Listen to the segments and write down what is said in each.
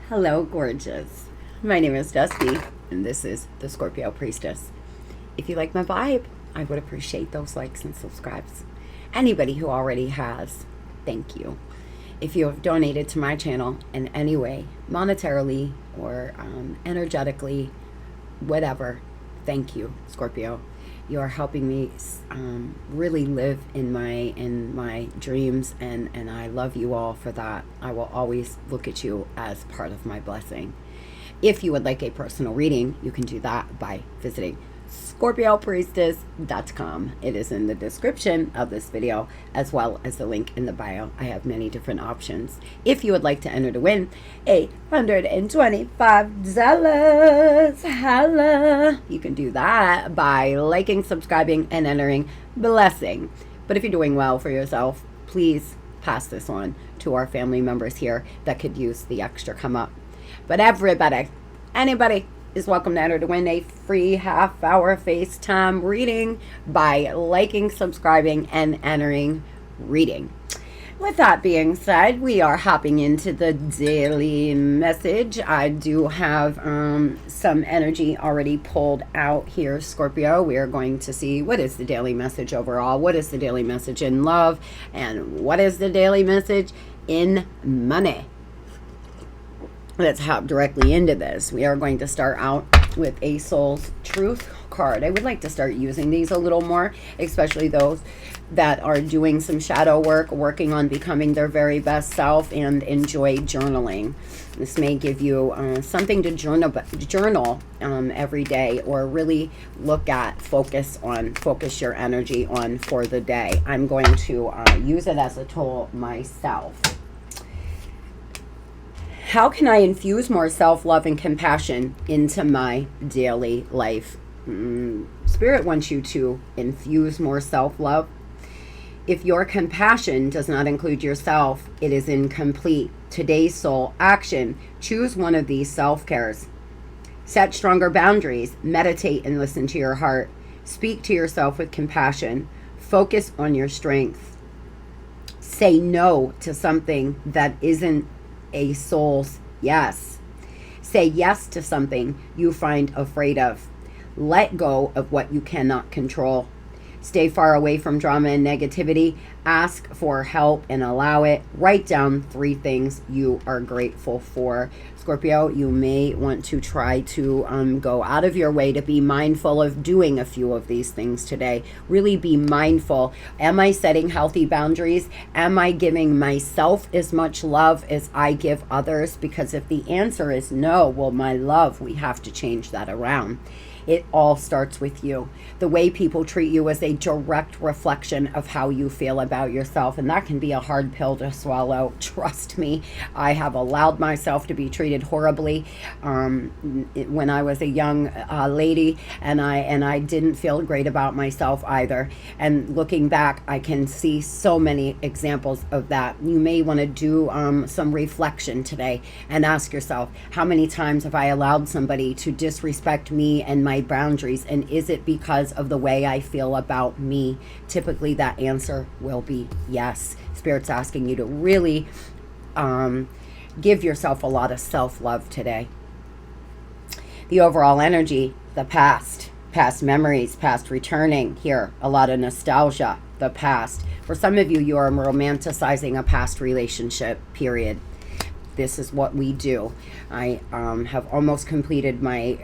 Hello, gorgeous. My name is Dusty, and this is the Scorpio Priestess. If you like my vibe, I would appreciate those likes and subscribes. Anybody who already has, thank you. If you have donated to my channel in any way, monetarily or energetically, whatever, thank you, Scorpio. You are helping me really live in my dreams, and I love you all for that. I will always look at you as part of my blessing. If you would like a personal reading, you can do that by visiting Scorpiopriestess.com. It is in the description of this video, as well as the link in the bio. I have many different options. If you would like to enter to win $825, holla, you can do that by liking, subscribing, and entering blessing. But if you're doing well for yourself, please pass this on to our family members here that could use the extra come up. But anybody is welcome to enter to win a free half-hour FaceTime reading by liking, subscribing, and entering reading. With that being said, we are hopping into the daily message. I do have some energy already pulled out here, Scorpio. We are going to see what is the daily message overall, what is the daily message in love, and what is the daily message in money. Let's hop directly into this. We are going to start out with a Soul's Truth card. I would like to start using these a little more, especially those that are doing some shadow work, working on becoming their very best self, and enjoy journaling. This may give you something to journal every day, or really look at, focus your energy on for the day. I'm going to use it as a tool myself. How can I infuse more self-love and compassion into my daily life? Spirit wants you to infuse more self-love. If your compassion does not include yourself, it is incomplete. Today's soul action. Choose one of these self-cares. Set stronger boundaries. Meditate and listen to your heart. Speak to yourself with compassion. Focus on your strength. Say no to something that isn't a soul's yes. Say yes to something you find afraid of. Let go of what you cannot control. Stay far away from drama and negativity. Ask for help and allow it. Write down 3 things you are grateful for. Scorpio, you may want to try to go out of your way to be mindful of doing a few of these things today. Really be mindful. Am I setting healthy boundaries? Am I giving myself as much love as I give others? Because if the answer is no, well, my love, we have to change that around. It all starts with you. The way people treat you is a direct reflection of how you feel about yourself, and that can be a hard pill to swallow. Trust me, I have allowed myself to be treated horribly when I was a young lady, and I didn't feel great about myself either. And looking back, I can see so many examples of that. You may want to do some reflection today and ask yourself, how many times have I allowed somebody to disrespect me and my boundaries, and is it because of the way I feel about me? Typically that answer will be yes. Spirit's asking you to really give yourself a lot of self-love today. The overall energy, the past memories, past returning here, a lot of nostalgia, the past. For some of you, you are romanticizing a past relationship, period. This is what we do. I have almost completed my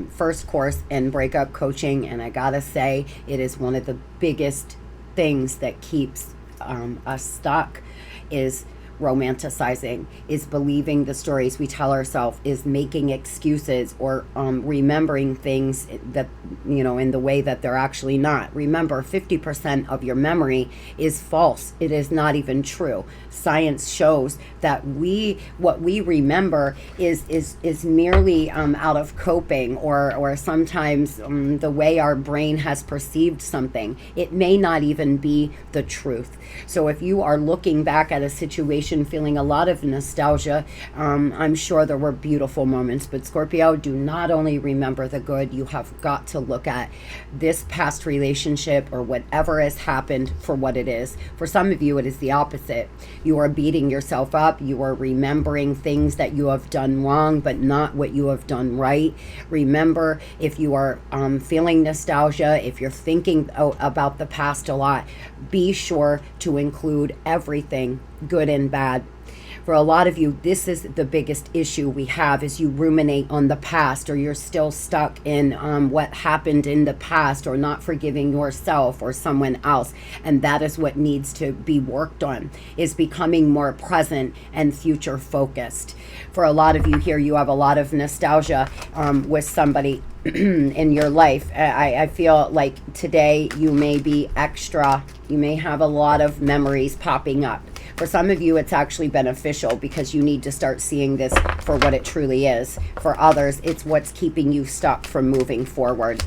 first course in breakup coaching, and I gotta say, it is one of the biggest things that keeps us stuck is romanticizing, is believing the stories we tell ourselves, is making excuses, or remembering things that, you know, in the way that they're actually not. Remember, 50% of your memory is false. It is not even true. Science shows that what we remember is merely out of coping, or sometimes the way our brain has perceived something. It may not even be the truth. So if you are looking back at a situation situation, feeling a lot of nostalgia. I'm sure there were beautiful moments, but Scorpio, do not only remember the good, you have got to look at this past relationship or whatever has happened for what it is. For some of you, it is the opposite. You are beating yourself up. You are remembering things that you have done wrong, but not what you have done right. Remember, if you are feeling nostalgia, if you're thinking about the past a lot, be sure to include everything, good and bad. For a lot of you, this is the biggest issue we have, is you ruminate on the past, or you're still stuck in what happened in the past, or not forgiving yourself or someone else. And that is what needs to be worked on, is becoming more present and future focused. For a lot of you here, you have a lot of nostalgia with somebody in your life. I feel like today you may be extra, you may have a lot of memories popping up. For some of you, it's actually beneficial because you need to start seeing this for what it truly is. For others, it's what's keeping you stuck from moving forward.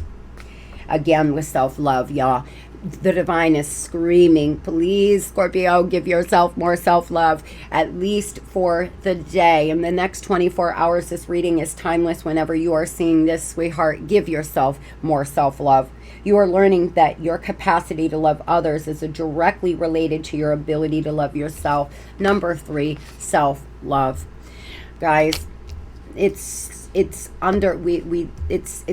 Again, with self-love, y'all. The divine is screaming, please, Scorpio, give yourself more self-love, at least for the day. In the next 24 hours, this reading is timeless. Whenever you are seeing this, sweetheart, give yourself more self-love. You are learning that your capacity to love others is directly related to your ability to love yourself. Number 3, self-love. Guys, it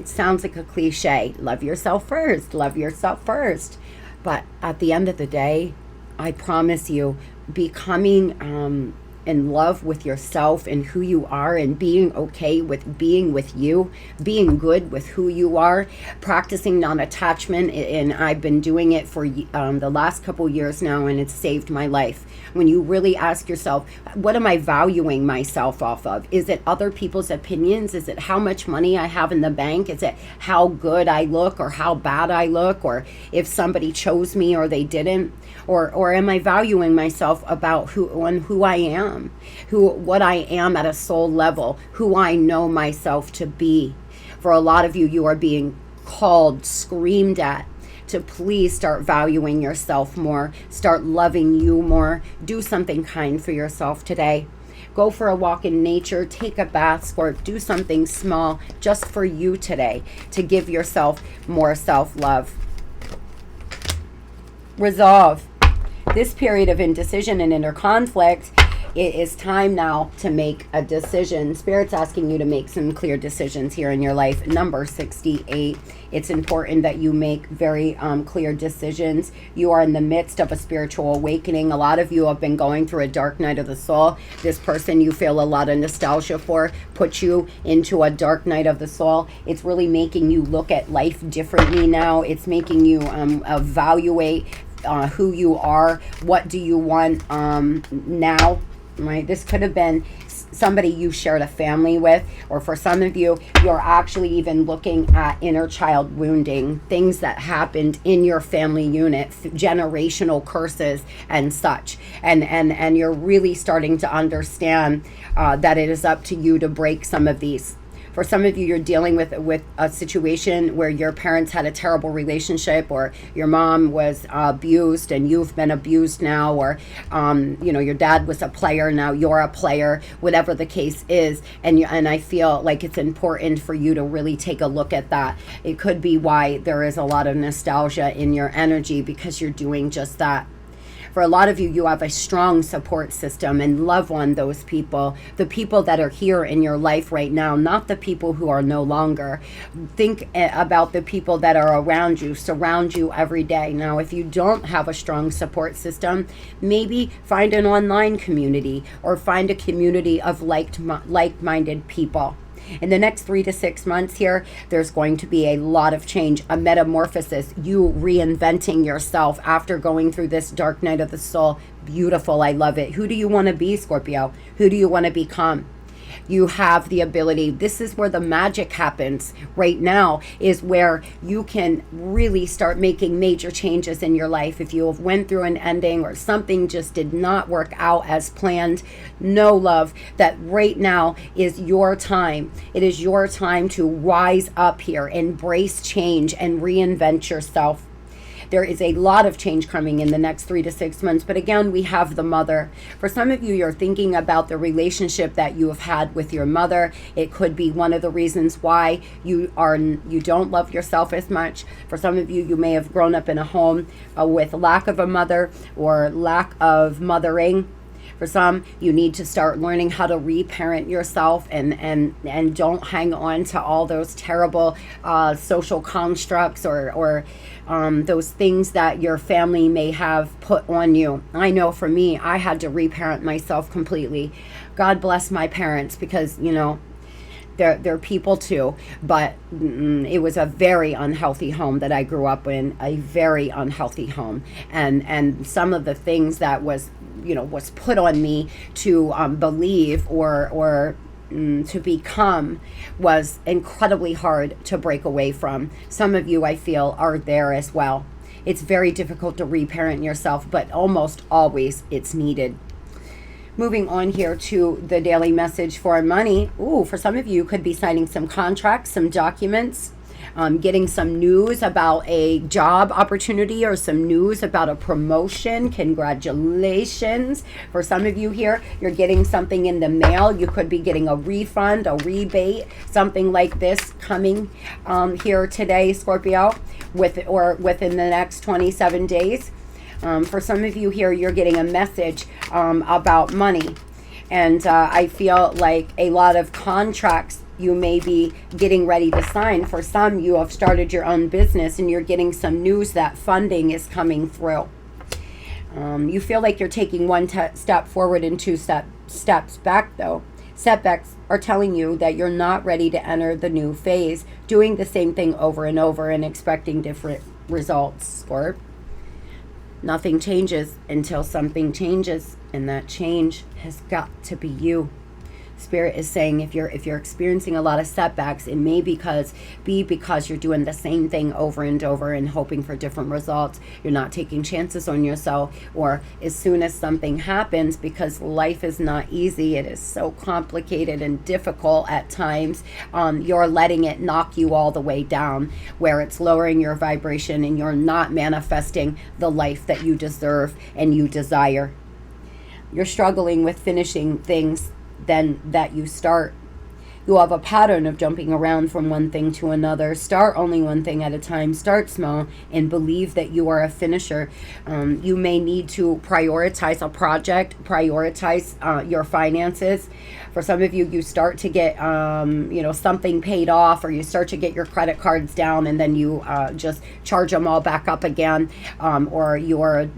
sounds like a cliche. Love yourself first. Love yourself first. But at the end of the day, I promise you, becoming in love with yourself and who you are, and being okay with being with you, being good with who you are, practicing non-attachment. And I've been doing it for the last couple years now, and it's saved my life. When you really ask yourself, what am I valuing myself off of? Is it other people's opinions? Is it how much money I have in the bank? Is it how good I look or how bad I look, or if somebody chose me or they didn't? Or am I valuing myself about who I am, what I am at a soul level, who I know myself to be? For a lot of you, you are being called, screamed at, to please start valuing yourself more, start loving you more. Do something kind for yourself today. Go for a walk in nature, take a bath, or do something small just for you today to give yourself more self-love. Resolve. This period of indecision and inner conflict, it is time now to make a decision. Spirit's asking you to make some clear decisions here in your life. Number 68. It's important that you make very clear decisions. You are in the midst of a spiritual awakening. A lot of you have been going through a dark night of the soul. This person you feel a lot of nostalgia for put you into a dark night of the soul. It's really making you look at life differently now. It's making you evaluate who you are. What do you want now? Right? This could have been somebody you shared a family with, or for some of you, you're actually even looking at inner child wounding, things that happened in your family unit, generational curses and such. And you're really starting to understand that it is up to you to break some of these. For some of you, you're dealing with a situation where your parents had a terrible relationship, or your mom was abused and you've been abused now, or your dad was a player, now you're a player, whatever the case is. And I feel like it's important for you to really take a look at that. It could be why there is a lot of nostalgia in your energy, because you're doing just that. For a lot of you, you have a strong support system and love on those people, the people that are here in your life right now, not the people who are no longer. Think about the people that are around you, surround you every day. Now, if you don't have a strong support system, maybe find an online community, or find a community of like-minded people. In the next 3 to 6 months here, there's going to be a lot of change, a metamorphosis, you reinventing yourself after going through this dark night of the soul. Beautiful. I love it. Who do you want to be, Scorpio? Who do you want to become? You have the ability. This is where the magic happens right now, is where you can really start making major changes in your life. If you have went through an ending, or something just did not work out as planned, know, love, that right now is your time. It is your time to rise up here, embrace change, and reinvent yourself. There is a lot of change coming in the next 3 to 6 months. But again, we have the mother. For some of you, you're thinking about the relationship that you have had with your mother. It could be one of the reasons why you don't love yourself as much. For some of you, you may have grown up in a home with lack of a mother or lack of mothering. For some, you need to start learning how to reparent yourself and don't hang on to all those terrible social constructs or those things that your family may have put on you. I know for me, I had to reparent myself completely. God bless my parents, because, you know, they're people too, but it was a very unhealthy home that I grew up in, a very unhealthy home. And some of the things that was put on me to believe or to become was incredibly hard to break away from. Some of you, I feel, are there as well. It's very difficult to reparent yourself, but almost always it's needed. Moving on here to the daily message for money. Ooh, for some of you, could be signing some contracts, some documents, getting some news about a job opportunity or some news about a promotion. Congratulations. For some of you here, you're getting something in the mail. You could be getting a refund, a rebate, something like this coming here today, Scorpio, within the next 27 days. For some of you here, you're getting a message about money. And I feel like a lot of contracts you may be getting ready to sign. For some, you have started your own business and you're getting some news that funding is coming through. You feel like you're taking one step forward and two steps back, though. Setbacks are telling you that you're not ready to enter the new phase, doing the same thing over and over and expecting different results, Scorp. Nothing changes until something changes, and that change has got to be you. Spirit is saying if you're experiencing a lot of setbacks, it may be because you're doing the same thing over and over and hoping for different results. You're not taking chances on yourself, or as soon as something happens, because life is not easy, it is so complicated and difficult at times, you're letting it knock you all the way down, where it's lowering your vibration and you're not manifesting the life that you deserve and you desire. You're struggling with finishing things then that you start. You have a pattern of jumping around from one thing to another. Start only one thing at a time. Start small and believe that you are a finisher. You may need to prioritize a project, prioritize your finances. For some of you, you start to get something paid off, or you start to get your credit cards down, and then you just charge them all back up again, or you're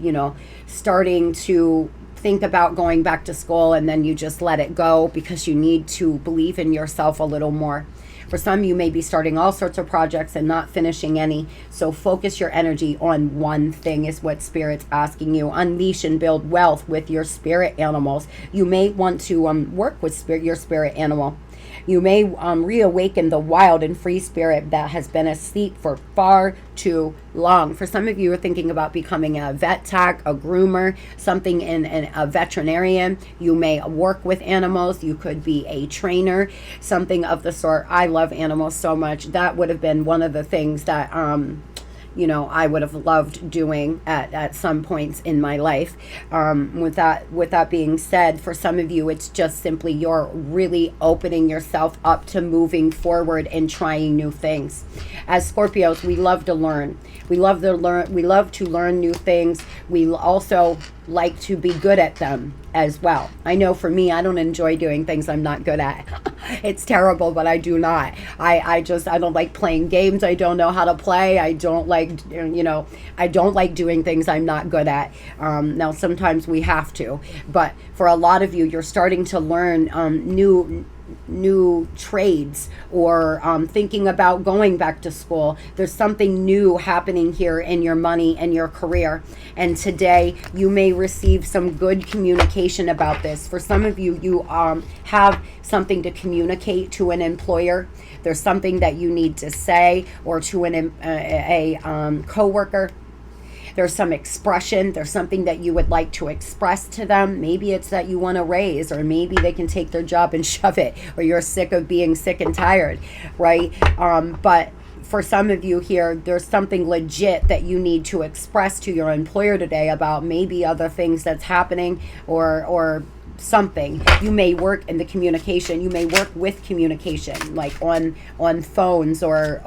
starting to think about going back to school, and then you just let it go because you need to believe in yourself a little more. For some, you may be starting all sorts of projects and not finishing any. So focus your energy on one thing is what Spirit's asking you. Unleash and build wealth with your spirit animals. You may want to work with your spirit animal. You may reawaken the wild and free spirit that has been asleep for far too long. For some of you, are thinking about becoming a vet tech, a groomer, something in a veterinarian. You may work with animals. You could be a trainer, something of the sort. I love animals so much. That would have been one of the things that I would have loved doing at some points in my life. With that being said, for some of you, it's just simply you're really opening yourself up to moving forward and trying new things. As Scorpios, we love to learn. We love to learn new things. We also like to be good at them as well. I know for me, I don't enjoy doing things I'm not good at. It's terrible, but I do not. I don't like playing games I don't know how to play. I don't like doing things I'm not good at. Now, sometimes we have to, but for a lot of you, you're starting to learn new trades, or thinking about going back to school. There's something new happening here in your money and your career, and today you may receive some good communication about this. For some of you, you have something to communicate to an employer. There's something that you need to say, or to a coworker. There's some expression. There's something that you would like to express to them. Maybe it's that you want to raise, or maybe they can take their job and shove it, or you're sick of being sick and tired, right? But for some of you here, there's something legit that you need to express to your employer today about maybe other things that's happening, or something. You may work in the communication. You may work with communication, like on phones, or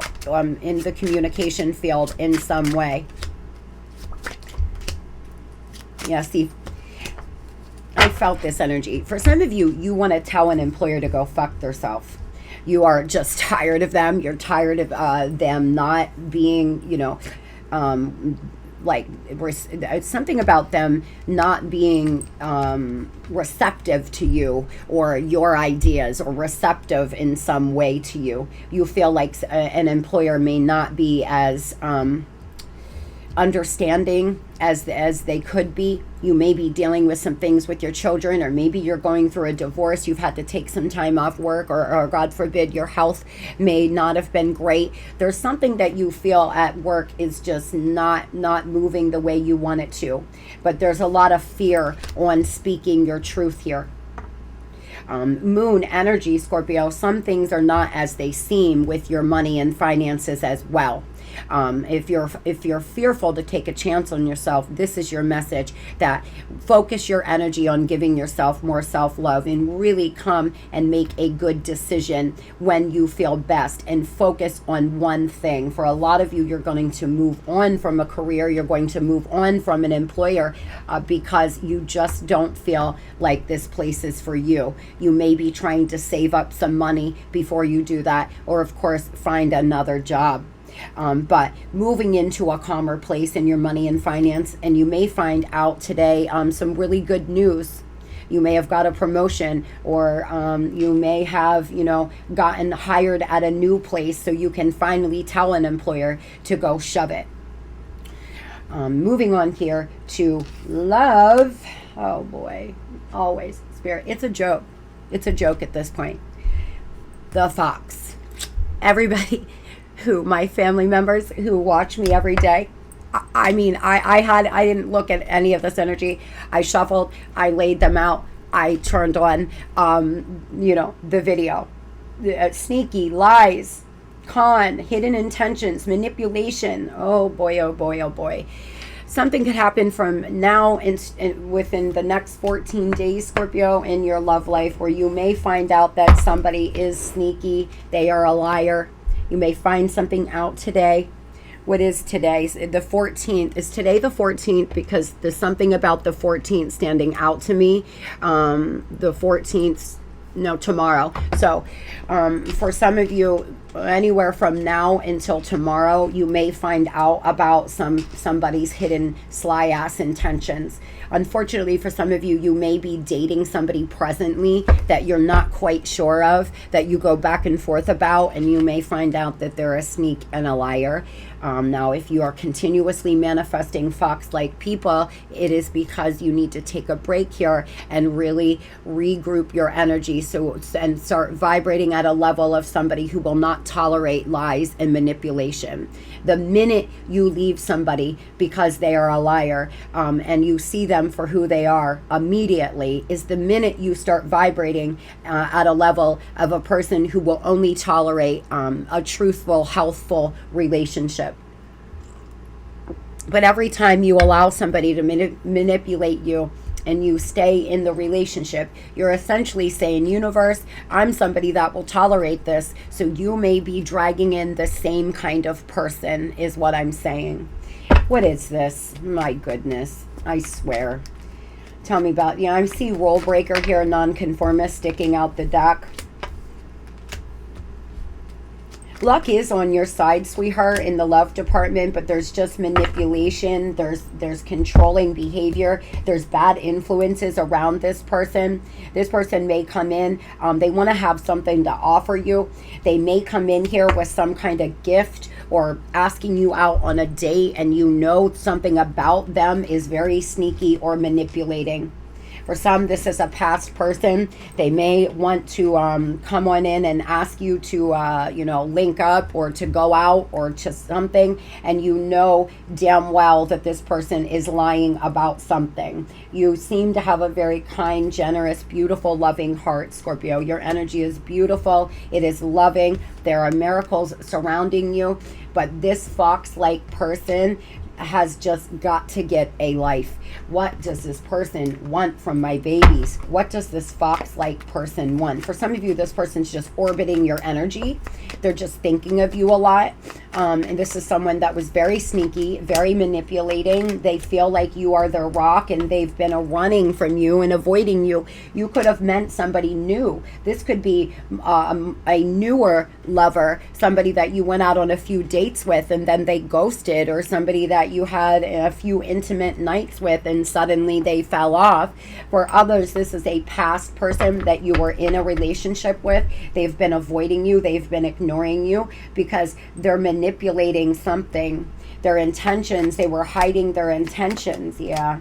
in the communication field in some way. Yeah, see, I felt this energy. For some of you, you want to tell an employer to go fuck themselves. You are just tired of them. You're tired of them not being, you know, like, it's something about them not being receptive to you or your ideas, or receptive in some way to you. You feel like an employer may not be as understanding as they could be. You may be dealing with some things with your children, or maybe you're going through a divorce. You've had to take some time off work, or God forbid, your health may not have been great. There's something that you feel at work is just not moving the way you want it to. But there's a lot of fear on speaking your truth here. Moon energy, Scorpio, some things are not as they seem with your money and finances as well. If you're fearful to take a chance on yourself, this is your message, that focus your energy on giving yourself more self-love, and really come and make a good decision when you feel best, and focus on one thing. For a lot of you, you're going to move on from a career, you're going to move on from an employer, because you just don't feel like this place is for you. You may be trying to save up some money before you do that, or of course find another job. But moving into a calmer place in your money and finance, and you may find out today some really good news. You may have got a promotion, or you may have, you know, gotten hired at a new place, so you can finally tell an employer to go shove it. Moving on here to love. Oh boy, always Spirit. It's a joke. It's a joke at this point. The fox. Everybody who, my family members who watch me every day, I mean, I didn't look at any of this energy. I shuffled, I laid them out, I turned on, you know, the video. Sneaky, lies, con, hidden intentions, manipulation. Oh boy, oh boy, oh boy. Something could happen from now within the next 14 days, Scorpio, in your love life, where you may find out that somebody is sneaky, they are a liar. You may find something out today. What is today? The 14th. Is today the 14th? Because there's something about the 14th standing out to me. The 14th, no, tomorrow. So for some of you, anywhere from now until tomorrow, you may find out about somebody's hidden sly ass intentions. Unfortunately, for some of you, you may be dating somebody presently that you're not quite sure of, that you go back and forth about, and you may find out that they're a sneak and a liar. Now, if you are continuously manifesting fox-like people, it is because you need to take a break here and really regroup your energy, and start vibrating at a level of somebody who will not tolerate lies and manipulation. The minute you leave somebody because they are a liar, and you see them for who they are immediately, is the minute you start vibrating at a level of a person who will only tolerate a truthful, healthful relationship. But every time you allow somebody to manipulate you, and you stay in the relationship, you're essentially saying, universe, I'm somebody that will tolerate this, so you may be dragging in the same kind of person, is what I'm saying. What is this? My goodness, I swear. Tell me about, yeah, I see rule breaker here, nonconformist sticking out the deck. Luck is on your side, sweetheart, in the love department, but there's just manipulation. There's controlling behavior. There's bad influences around this person. This person may come in. They want to have something to offer you. They may come in here with some kind of gift, or asking you out on a date, and you know something about them is very sneaky or manipulating. For some, this is a past person. They may want to come on in and ask you to, link up or to go out or to something. And you know damn well that this person is lying about something. You seem to have a very kind, generous, beautiful, loving heart, Scorpio. Your energy is beautiful. It is loving. There are miracles surrounding you. But this fox-like person has just got to get a life. What does this person want from my babies? What does this fox-like person want? For some of you, this person's just orbiting your energy. They're just thinking of you a lot. And this is someone that was very sneaky, very manipulating. They feel like you are their rock, and they've been running from you and avoiding you. You could have met somebody new. This could be a newer lover, somebody that you went out on a few dates with and then they ghosted, or somebody that you had a few intimate nights with and suddenly they fell off. For others, this is a past person that you were in a relationship with. They've been avoiding you. They've been ignoring you because they're manipulating something. Their intentions, they were hiding their intentions. Yeah.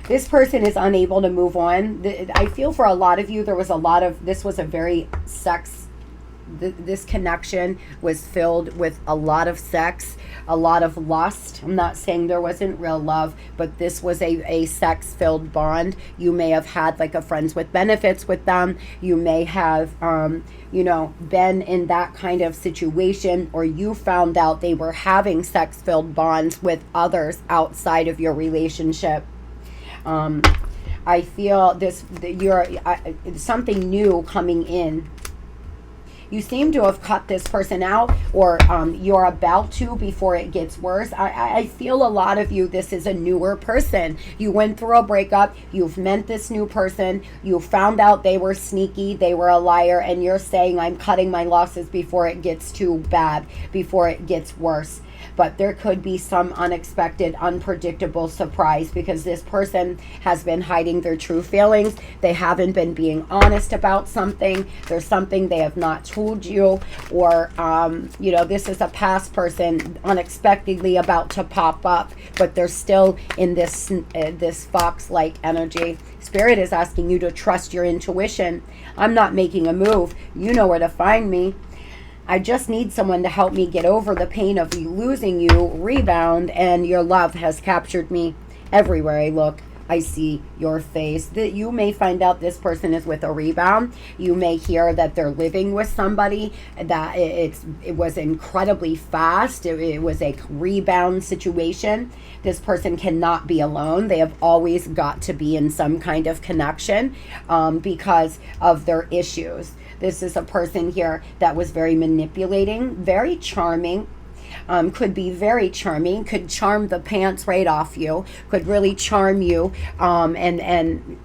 This person is unable to move on. I feel for a lot of you, this was a very this connection was filled with a lot of sex, a lot of lust. I'm not saying there wasn't real love, but this was a sex-filled bond. You may have had like a friends with benefits with them. You may have, been in that kind of situation, or you found out they were having sex-filled bonds with others outside of your relationship. I feel you're something new coming in. You seem to have cut this person out, or you're about to before it gets worse. I feel a lot of you, this is a newer person. You went through a breakup. You've met this new person. You found out they were sneaky. They were a liar. And you're saying, I'm cutting my losses before it gets too bad, before it gets worse. But there could be some unexpected, unpredictable surprise, because this person has been hiding their true feelings. They haven't been being honest about something. There's something they have not told you, or, this is a past person unexpectedly about to pop up, but they're still in this fox-like energy. Spirit is asking you to trust your intuition. I'm not making a move. You know where to find me. I just need someone to help me get over the pain of losing you, rebound, and your love has captured me. Everywhere I look, I see your face. That you may find out this person is with a rebound. You may hear that they're living with somebody, that it was incredibly fast. It was a rebound situation. This person cannot be alone. They have always got to be in some kind of connection because of their issues. This is a person here that was very manipulating, very charming, could be very charming, could charm the pants right off you, could really charm you, and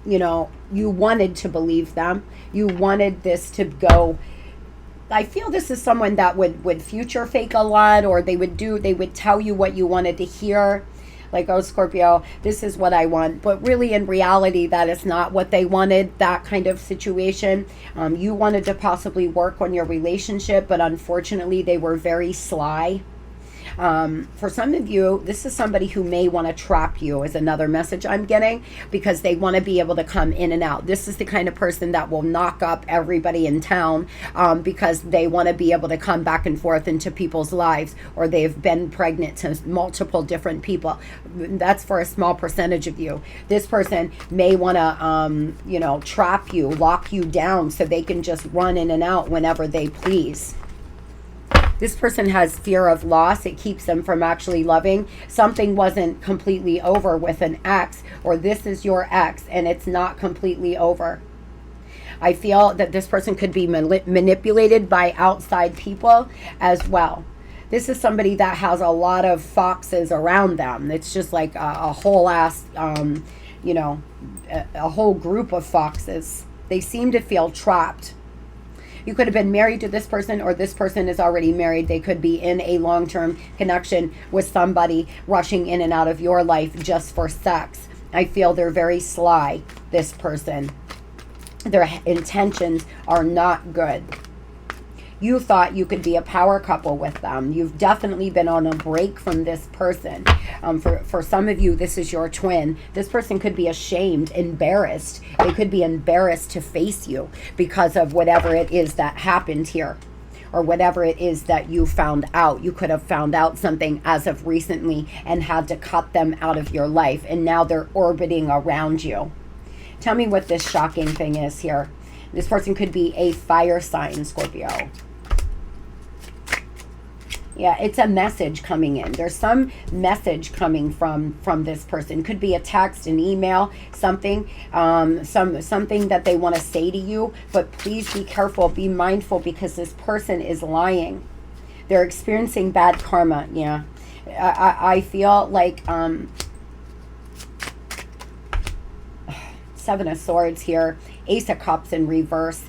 you wanted to believe them. You wanted this to go. I feel this is someone that would future fake a lot, or they would tell you what you wanted to hear. Like, oh, Scorpio, this is what I want. But really, in reality, that is not what they wanted, that kind of situation. You wanted to possibly work on your relationship, but unfortunately, they were very sly. For some of you, this is somebody who may want to trap you, is another message I'm getting, because they want to be able to come in and out. This is the kind of person that will knock up everybody in town because they want to be able to come back and forth into people's lives, or they've been pregnant to multiple different people. That's for a small percentage of you. This person may want to, trap you, lock you down so they can just run in and out whenever they please. This person has fear of loss. It keeps them from actually loving. Something wasn't completely over with an ex, or this is your ex and it's not completely over. I feel that this person could be manipulated by outside people as well. This is somebody that has a lot of foxes around them. It's just like a whole ass, a whole group of foxes. They seem to feel trapped. You could have been married to this person, or this person is already married. They could be in a long-term connection with somebody rushing in and out of your life just for sex. I feel they're very sly, this person. Their intentions are not good. You thought you could be a power couple with them. You've definitely been on a break from this person. For some of you, this is your twin. This person could be ashamed, embarrassed. They could be embarrassed to face you because of whatever it is that happened here, or whatever it is that you found out. You could have found out something as of recently and had to cut them out of your life, and now they're orbiting around you. Tell me what this shocking thing is here. This person could be a fire sign, Scorpio. Yeah, it's a message coming in. There's some message coming from this person. Could be a text, an email, something, something that they want to say to you. But please be careful, be mindful, because this person is lying. They're experiencing bad karma. Yeah, I feel like Seven of Swords here, Ace of Cups in reverse.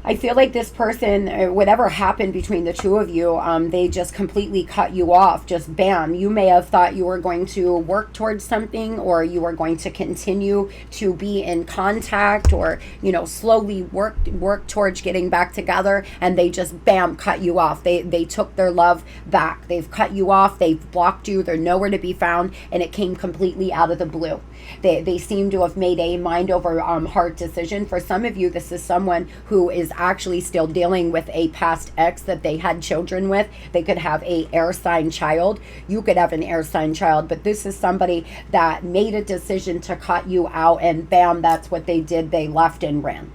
I feel like this person, whatever happened between the two of you, they just completely cut you off. Just bam. You may have thought you were going to work towards something, or you were going to continue to be in contact, or, you know, slowly work towards getting back together, and they just bam, cut you off. They took their love back. They've cut you off. They've blocked you. They're nowhere to be found, and it came completely out of the blue. They seem to have made a mind over heart decision. For some of you, this is someone who is actually still dealing with a past ex that they had children with. They could have a air sign child. You could have an air sign child, but this is somebody that made a decision to cut you out, and bam, that's what they did. They left and ran.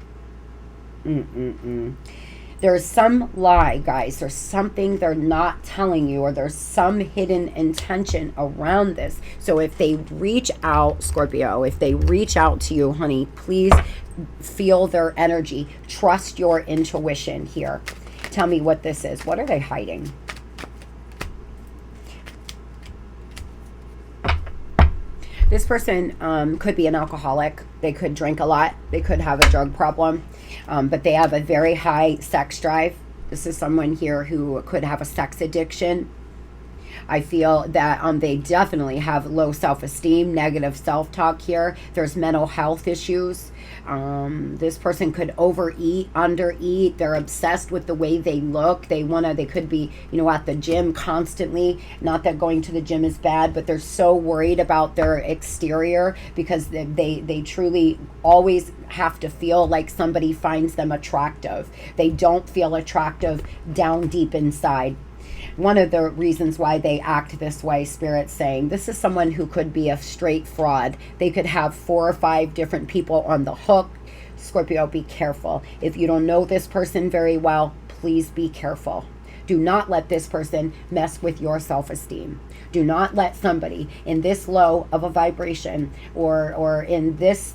There's some lie, guys. There's something they're not telling you, or there's some hidden intention around this. So if they reach out, Scorpio, if they reach out to you, honey, please feel their energy. Trust your intuition here. Tell me what this is. What are they hiding? This person could be an alcoholic. They could drink a lot. They could have a drug problem. But they have a very high sex drive. This is someone here who could have a sex addiction. I feel that they definitely have low self-esteem, negative self-talk here. There's mental health issues. This person could overeat, undereat. They're obsessed with the way they look. They could be, you know, at the gym constantly. Not that going to the gym is bad, but they're so worried about their exterior because they truly always have to feel like somebody finds them attractive. They don't feel attractive down deep inside. One of the reasons why they act this way, Spirit's saying, this is someone who could be a straight fraud. They could have 4 or 5 different people on the hook. Scorpio, be careful. If you don't know this person very well, please be careful. Do not let this person mess with your self-esteem. Do not let somebody in this low of a vibration or in this,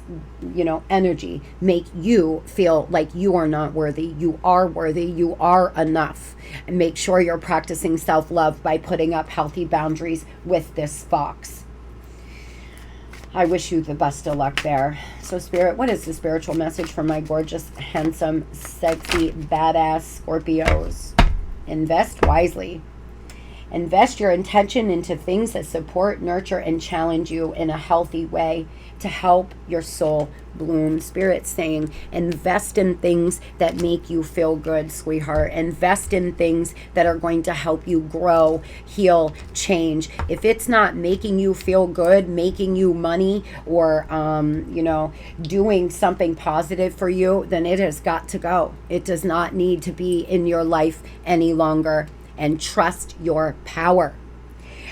you know, energy make you feel like you are not worthy. You are worthy. You are enough. And make sure you're practicing self-love by putting up healthy boundaries with this fox. I wish you the best of luck there. So, Spirit, what is the spiritual message for my gorgeous, handsome, sexy, badass Scorpios? Invest wisely. Invest your intention into things that support, nurture, and challenge you in a healthy way to help your soul bloom. Spirit's saying, invest in things that make you feel good, sweetheart. Invest in things that are going to help you grow, heal, change. If it's not making you feel good, making you money, or, you know, doing something positive for you, then it has got to go. It does not need to be in your life any longer. And trust your power.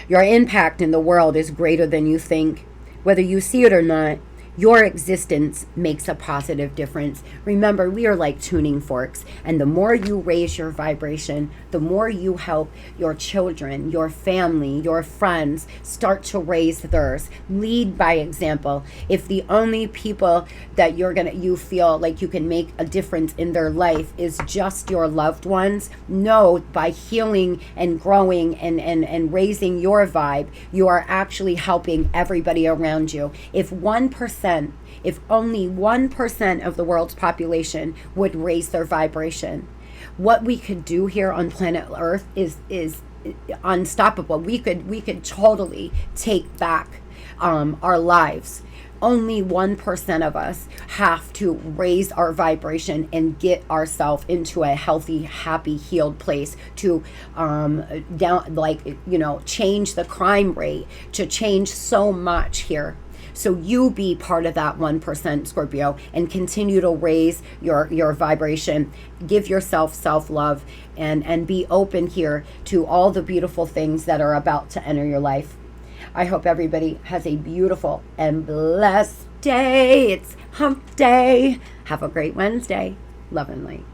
Your impact in the world is greater than you think. Whether you see it or not, your existence makes a positive difference. Remember, we are like tuning forks, and the more you raise your vibration, the more you help your children, your family, your friends start to raise theirs. Lead by example. If the only people that you feel like you can make a difference in their life is just your loved ones, know by healing and growing and raising your vibe, you are actually helping everybody around you. If only 1% of the world's population would raise their vibration, what we could do here on planet Earth is unstoppable. We could totally take back our lives. only 1% of us have to raise our vibration and get ourselves into a healthy, happy, healed place to change the crime rate, to change so much here. So you be part of that 1%, Scorpio, and continue to raise your vibration. Give yourself self-love and be open here to all the beautiful things that are about to enter your life. I hope everybody has a beautiful and blessed day. It's hump day. Have a great Wednesday. Love and light.